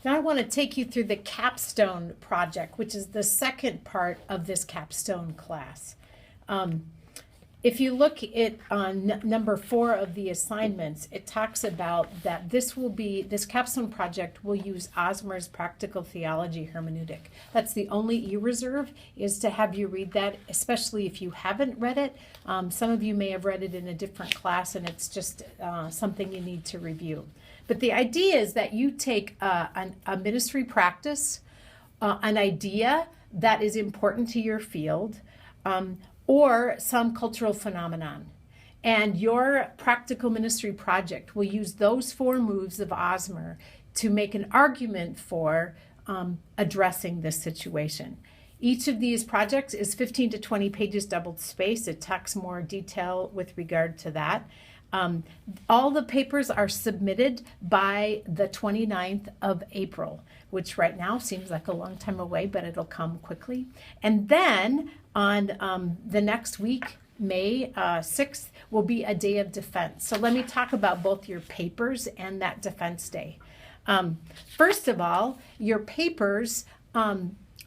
Now I want to take you through the capstone project, which is the second part of this capstone class. If you look at number 4 of the assignments, it talks about that this capstone project will use Osmer's Practical Theology Hermeneutic. That's the only e-reserve, is to have you read that, especially if you haven't read it. Some of you may have read it in a different class, and it's just something you need to review. But the idea is that you take a ministry practice, an idea that is important to your field, or some cultural phenomenon. And your practical ministry project will use those 4 moves of Osmer to make an argument for addressing this situation. Each of these projects is 15 to 20 pages doubled space. It talks more detail with regard to that. All the papers are submitted by the 29th of April, which right now seems like a long time away, but it'll come quickly. And then on the next week, May 6th, will be a day of defense. So let me talk about both your papers and that defense day. First of all, your papers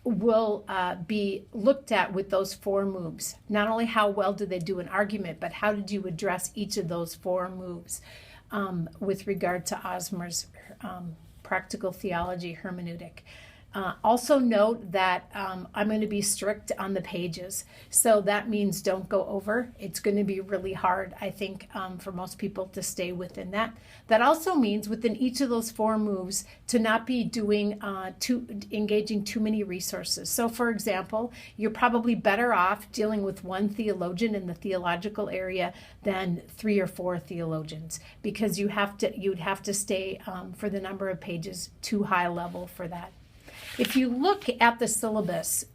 will be looked at with those 4 moves. Not only how well did they do an argument, but how did you address each of those 4 moves with regard to Osmer's Practical Theology Hermeneutic. Also note that I'm going to be strict on the pages. So that means don't go over. It's going to be really hard, I think, for most people to stay within that. That also means within each of those 4 moves to not be doing engaging too many resources. So for example, you're probably better off dealing with 1 theologian in the theological area than 3 or 4 theologians, because you'd have to stay for the number of pages too high level for that. If you look at the syllabus,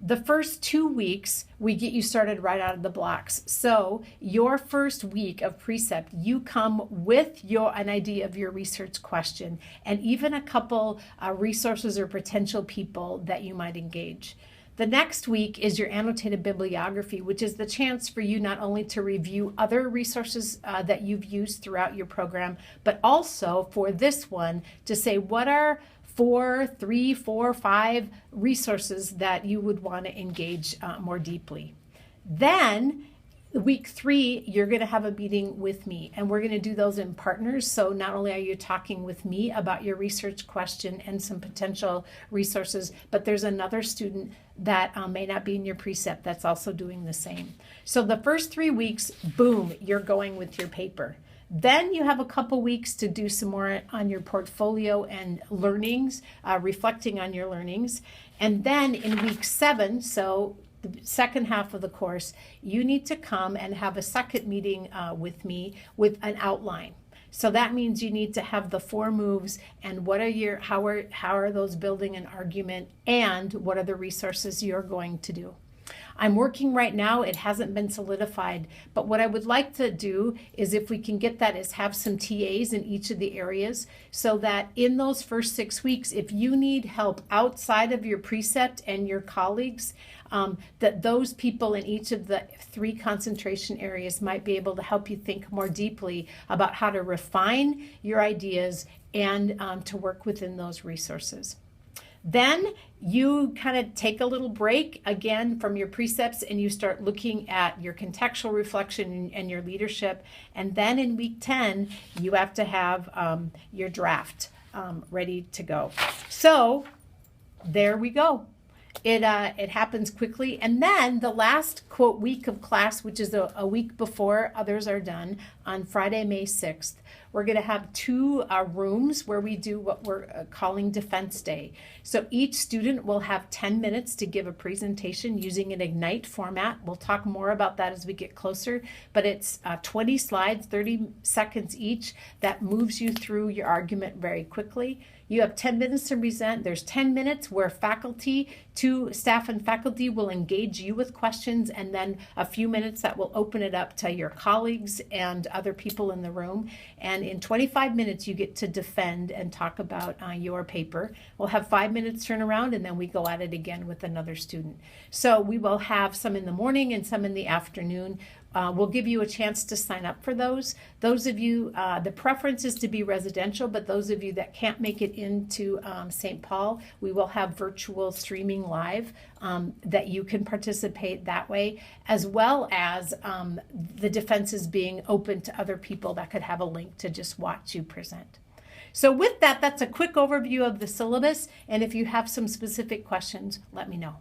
the first 2 weeks, we get you started right out of the blocks. So your first week of precept, you come with an idea of your research question and even a couple resources or potential people that you might engage. The next week is your annotated bibliography, which is the chance for you not only to review other resources that you've used throughout your program, but also for this one to say what are 3, 4, 5 resources that you would want to engage more deeply. Then week 3, you're going to have a meeting with me, and we're going to do those in partners. So not only are you talking with me about your research question and some potential resources, but there's another student that may not be in your precept that's also doing the same. So the first 3 weeks, boom, you're going with your paper. Then you have a couple weeks to do some more on your portfolio and learnings, reflecting on your learnings. And then in week 7, so the second half of the course, you need to come and have a second meeting with me with an outline. So that means you need to have the 4 moves and how are those building an argument, and what are the resources you're going to do. I'm working right now. It hasn't been solidified, but what I would like to do is, if we can get that, is have some TAs in each of the areas, so that in those first 6 weeks, if you need help outside of your precept and your colleagues, that those people in each of the 3 concentration areas might be able to help you think more deeply about how to refine your ideas and to work within those resources. Then you kind of take a little break again from your precepts, and you start looking at your contextual reflection and your leadership. And then in week 10, you have to have your draft ready to go. So there we go. It happens quickly. And then the last, quote, week of class, which is a week before others are done, on Friday, May 6th, we're going to have 2 rooms where we do what we're calling Defense Day. So each student will have 10 minutes to give a presentation using an Ignite format. We'll talk more about that as we get closer, but it's 20 slides, 30 seconds each, that moves you through your argument very quickly. You have 10 minutes to present. There's 10 minutes where faculty, 2 staff and faculty, will engage you with questions, and then a few minutes that will open it up to your colleagues and other people in the room. And in 25 minutes, you get to defend and talk about your paper. We'll have 5 minutes turnaround, and then we go at it again with another student. So we will have some in the morning and some in the afternoon. We'll give you a chance to sign up for those. Those of you, the preference is to be residential, but those of you that can't make it into St. Paul, we will have virtual streaming live that you can participate that way, as well as the defenses being open to other people that could have a link to just watch you present. So with that, that's a quick overview of the syllabus, and if you have some specific questions, let me know.